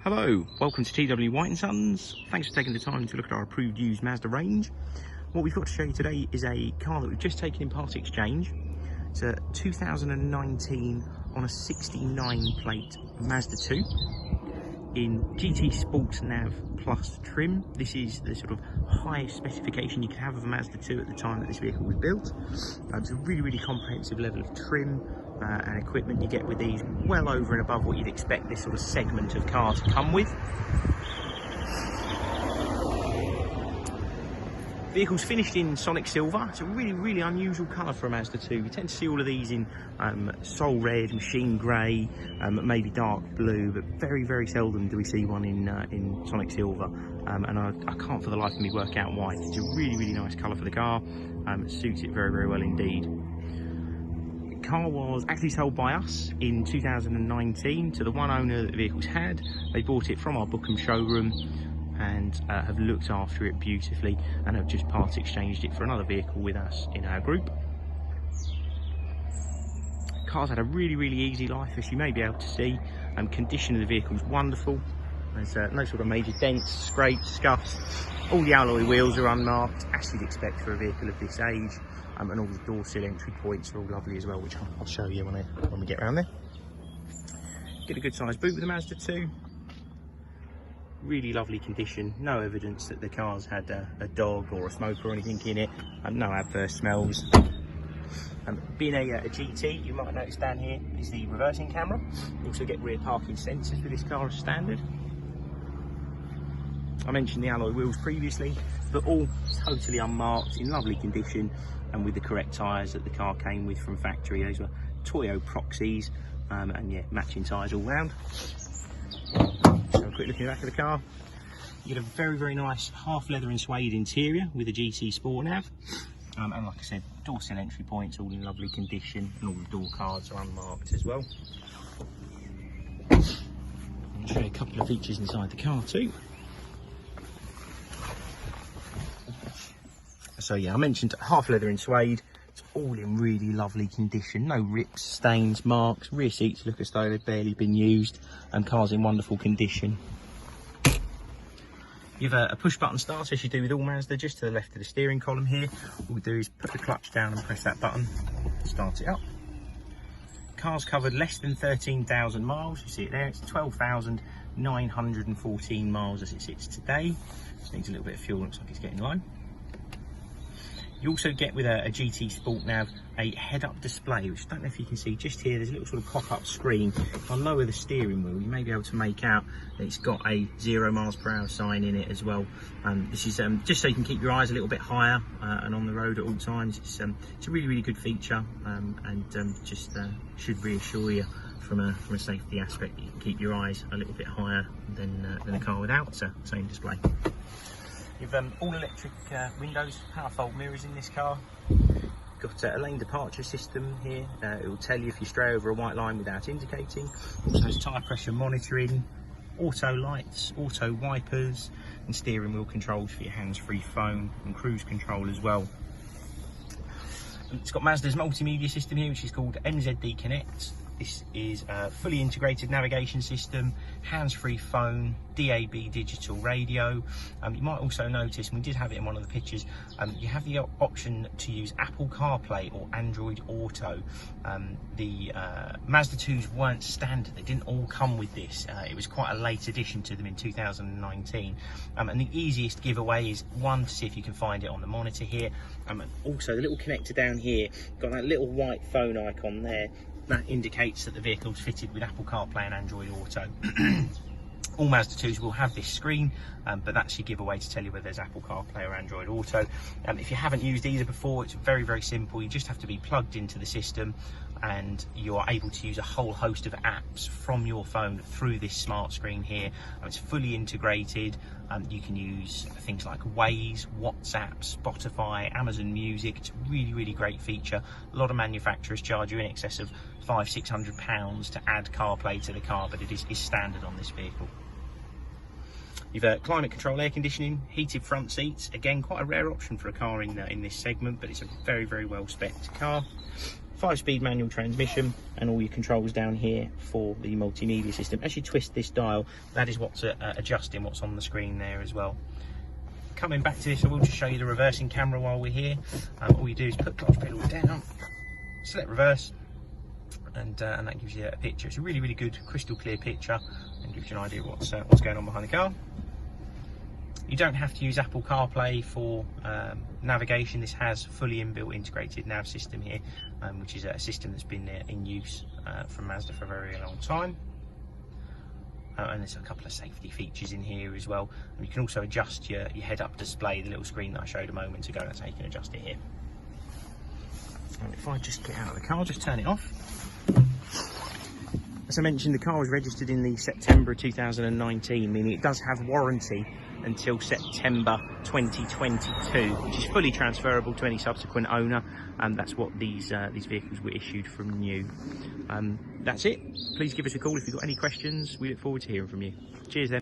Hello, welcome to TW White & Sons. Thanks for taking the time to look at our approved used Mazda range. What we've got to show you today is a car that we've just taken in part exchange. It's a 2019 on a 69 plate Mazda 2 in GT Sport Nav Plus trim. This is the sort of highest specification you could have of a Mazda 2 at the time that this vehicle was built. It's a really comprehensive level of trim and equipment you get with these, well over and above what you'd expect this sort of segment of car to come with. Vehicle's finished in Sonic Silver. It's a really unusual colour for a Mazda 2. You tend to see all of these in Soul Red, Machine Grey, maybe dark blue, but very seldom do we see one in Sonic Silver. And I can't for the life of me work out why. It's a really nice colour for the car. It suits it very well indeed. The car was actually sold by us in 2019 to the one owner that the vehicle's had. They bought it from our Bookham showroom and have looked after it beautifully and have just part exchanged it for another vehicle with us in our group. The car's had a really easy life, as you may be able to see. Condition of the vehicle is wonderful. There's no sort of major dents, scrapes, scuffs. All the alloy wheels are unmarked, as you'd expect for a vehicle of this age. And all the door sill entry points are all lovely as well, which I'll show you when we get around there. Get a good sized boot with the Mazda 2. Really lovely condition, no evidence that the car's had a dog or a smoker or anything in it, no adverse smells. Being a GT, you might notice down here is the reversing camera. You also get rear parking sensors with this car as standard. I mentioned the alloy wheels previously, but all totally unmarked, in lovely condition, and with the correct tyres that the car came with from factory. Those were Toyo Proxies, and yeah, matching tyres all round. So a quick look in the back of the car. You get a very nice half leather and suede interior with a GT Sport Nav. And like I said, door sill entry points all in lovely condition, and all the door cards are unmarked as well. I'll show you a couple of features inside the car too. So yeah, I mentioned half leather and suede. It's all in really lovely condition. No rips, stains, marks. Rear seats look as though they've barely been used, and car's in wonderful condition. You have a push button start, as you do with all Mazda, just to the left of the steering column here. All we do is put the clutch down and press that button, start it up. Car's covered less than 13,000 miles. You see it there, it's 12,914 miles as it sits today. Just needs a little bit of fuel, looks like it's getting low. You also get with a GT Sport Nav a head-up display, which I don't know if you can see just here. There's a little sort of pop-up screen. If I lower the steering wheel, you may be able to make out that it's got a 0 miles per hour sign in it as well. This is just so you can keep your eyes a little bit higher and on the road at all times. It's a really good feature, and just should reassure you from a safety aspect that you can keep your eyes a little bit higher than a car without the same display. You've all electric windows, power fold mirrors in this car. Got a lane departure system here. It will tell you if you stray over a white line without indicating. Also has tyre pressure monitoring, auto lights, auto wipers, and steering wheel controls for your hands-free phone, and cruise control as well. It's got Mazda's multimedia system here, which is called MZD Connect. This is a fully integrated navigation system, hands-free phone, DAB digital radio. You might also notice, and we did have it in one of the pictures, you have the option to use Apple CarPlay or Android Auto. The Mazda 2s weren't standard, they didn't all come with this. It was quite a late addition to them in 2019. And the easiest giveaway is one, to see if you can find it on the monitor here. And also the little connector down here, got that little white phone icon there. That indicates that the vehicle's fitted with Apple CarPlay and Android Auto. All Mazda 2s will have this screen, but that's your giveaway to tell you whether there's Apple CarPlay or Android Auto. If you haven't used either before, it's very simple. You just have to be plugged into the system, and you are able to use a whole host of apps from your phone through this smart screen here. It's fully integrated. You can use things like Waze, WhatsApp, Spotify, Amazon Music. It's a really great feature. A lot of manufacturers charge you in excess of £500–600 to add CarPlay to the car, but it is standard on this vehicle. You've climate control, air conditioning, heated front seats. Again, quite a rare option for a car in this segment, but it's a very well spec'd car. 5-speed manual transmission, and all your controls down here for the multimedia system. As you twist this dial, that is what's adjusting what's on the screen there as well. Coming back to this, I will just show you the reversing camera while we're here. All you do is put clutch pedal down, select reverse, and that gives you a picture. It's a really, really good, crystal clear picture, and gives you an idea of what's going on behind the car. You don't have to use Apple CarPlay for navigation. This has fully inbuilt integrated nav system here, which is a system that's been in use from Mazda for a very long time. And there's a couple of safety features in here as well. And you can also adjust your head-up display, the little screen that I showed a moment ago. That's how you can adjust it here. And if I just get out of the car, just turn it off. As I mentioned, the car was registered in the September 2019, meaning it does have warranty until September 2022, which is fully transferable to any subsequent owner, and that's what these vehicles were issued from new. That's it. Please give us a call if you've got any questions. We look forward to hearing from you. Cheers then.